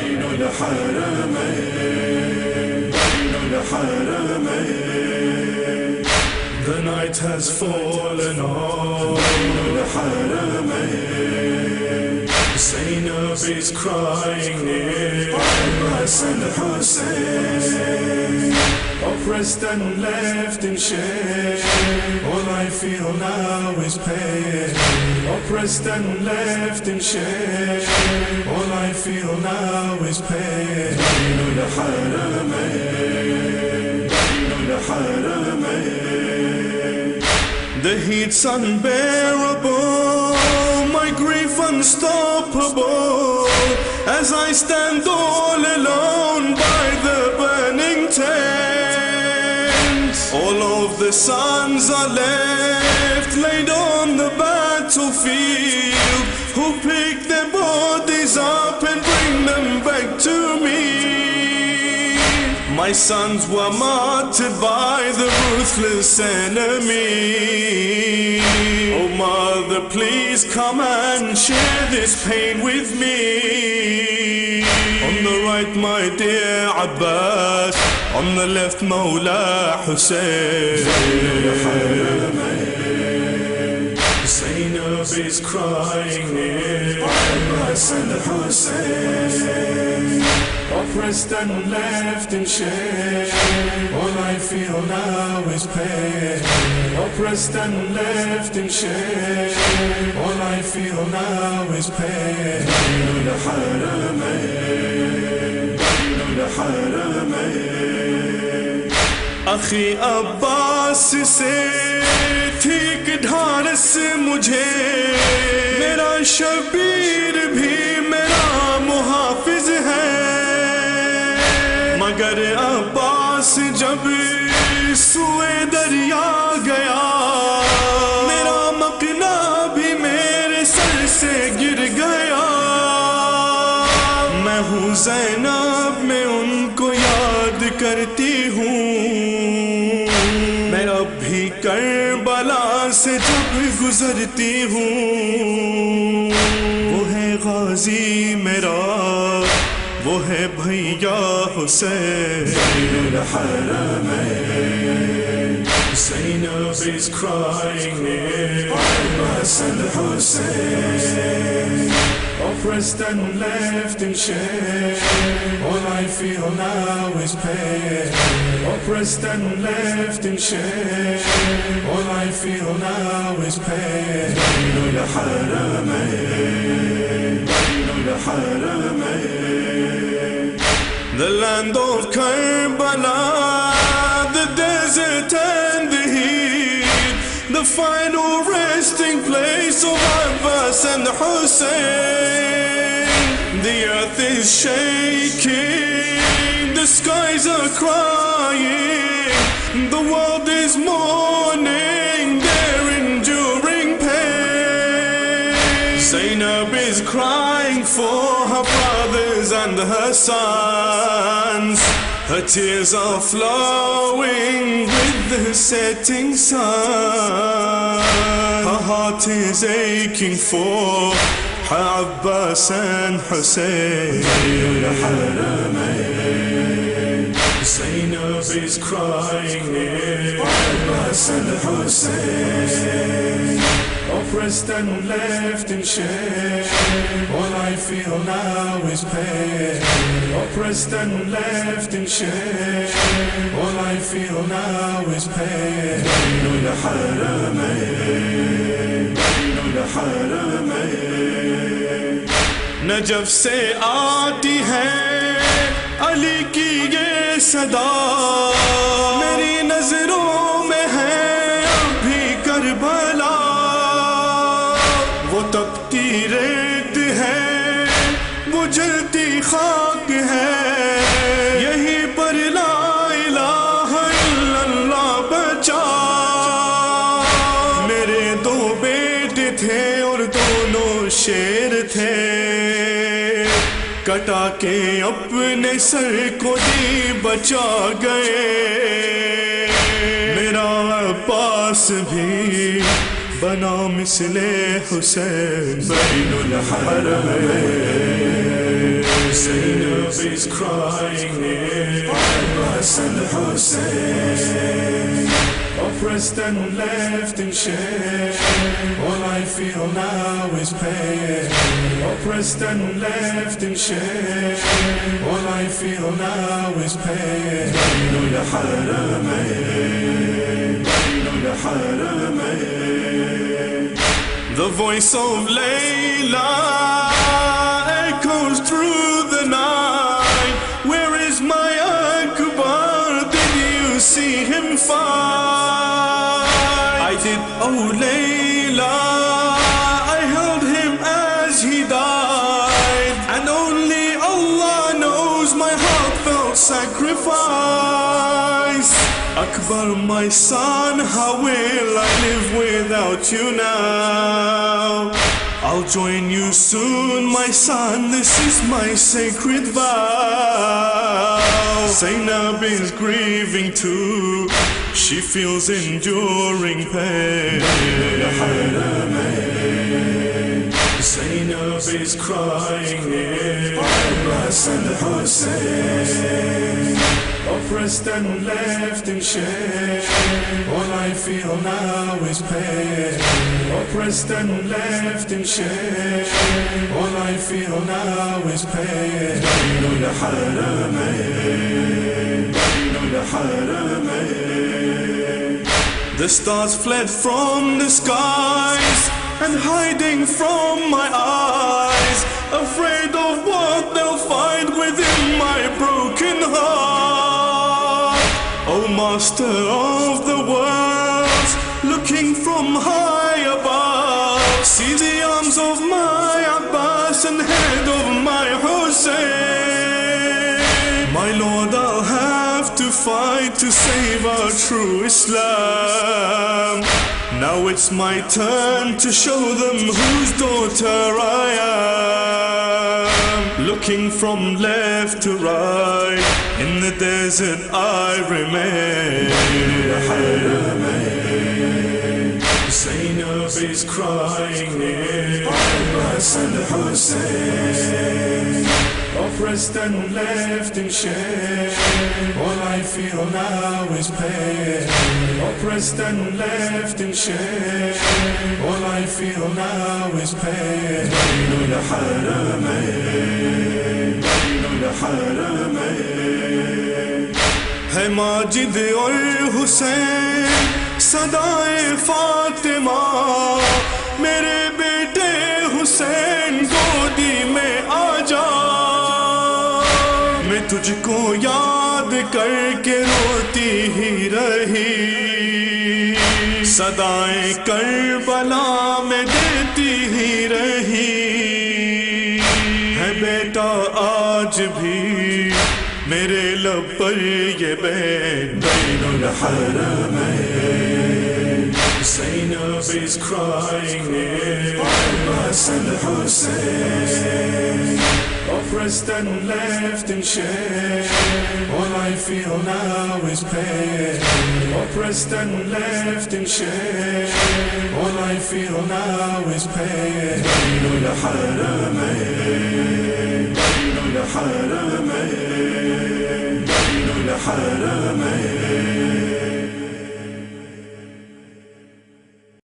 بين الحرمين بين الحرمين. The night has fallen on بين الحرمين. Zainab is crying near Hassan Hussein, oppressed and left in shame. All I feel now is pain. Oppressed and left in shame. All I feel now is pain. بين الحرمين بين الحرمين. The heat's unbearable, my grief unstoppable, as I stand all alone by the burning tent. All of the sons are left laid on the battlefield, who pick their bodies up and bring them back to me. My sons were martyred by the ruthless enemy. Oh mother, please come and share this pain with me. On the right, my dear Abbas, on the left, Mawla Hussein. Zainab is crying near Hassan Hussein, oppressed and left in shame. All I feel now is pain. Oppressed and left in shame. All I feel now is pain. بين الحرمين بين الحرمين. أخي अब्बास से ठीक ढारस मुझे, मेरा शबीर भी मेरा मुहाफिज है, मगर अब्बास जब सुए दरिया गया, मेरा मकना भी मेरे सर से गिर गया। मैं हूँ ज़ैनब, मैं उनको याद करती हूँ, मैं अब भी करबला से जब गुजरती हूँ। वो है गाजी मेरा, वो है भैया Hussain. Zainab is crying near Hassan Hussein, oppressed and left in shame. All I feel now is pain. Oppressed and left in shame. All I feel now is pain. بين الحرمين بين الحرمين. The land of Karbala, the desert and the heat, the final resting place of Abbas and Hussein. The earth is shaking, the skies are crying, the world is mourning their enduring pain. Zainab is crying for her brothers and her sons. Her tears are flowing with the setting sun. Her heart is aching for her Abbas and Hussein. Zainab is crying near Abbas and Hussein, oppressed and left in shame. All I feel now is pain. Oppressed and left in shame. All I feel now is pain. بين الحرمين بين الحرمين. Najaf से आती है अली की ये सदा, मेरी नजरों में है अभी करबला। वो तपती रेत है, वो जलती खाक है, यहीं पर ला इलाहा इल्लल्लाह बचा। मेरे दो बेटे थे और दोनों शेर थे, कटा के अपने सर को दी बचा गए। मेरा अब्बास भी बना मिसले Hussain. Zainab is crying near Hassan Hussein, oppressed and left in shame. All I feel now is pain, oppressed and left in shame. All I feel now is pain. بين الحرمين، بين الحرمين. The voice of Layla echoes through the night. Where is my Akbar? Did you see him fight? I did, oh Layla, I held him as he died. And only Allah knows my heartfelt sacrifice. Akbar, my son, how will I live without you now? I'll join you soon, my son, this is my sacred vow. Zainab is grieving too, she feels enduring pain. Zainab is crying near Hassan Hussein, oppressed and left in shame. All I feel now is pain, oppressed and left in shame. All I feel now is pain. بين الحرمين، بين الحرمين. The stars fled from the skies and hiding from my eyes, afraid of what they'll find within my broken heart. Oh Master of the worlds, looking from high above, see the arms of my Abbas and head of my Hussein. My Lord, I'll have to fight to save our true Islam. Now it's my turn to show them whose daughter I am. Looking from left to right, in the desert I remain. Zainab is crying near Hassan Hussein, oppressed and left in shame. All I feel now is pain, oppressed and left in shame. All I feel now is pain. بين الحرمين، بين الحرمين. ہے ماجد اور حسین صدائے فاطمہ، میرے بیٹے حسین گودی میں آ جا. میں تجھ کو یاد کر کے روتی ہی رہی، صدائیں کربلا میں دیتی ہی رہی. ہے بیٹا آج بھی میرے لب پر یہ بین. بین الحرمین. Zainab is crying near Hassan Hussein, oppressed and left in shame. All I feel now is pain, oppressed and left in shame. All I feel now is pain. بين الحرمين، بين الحرمين، بين الحرمين.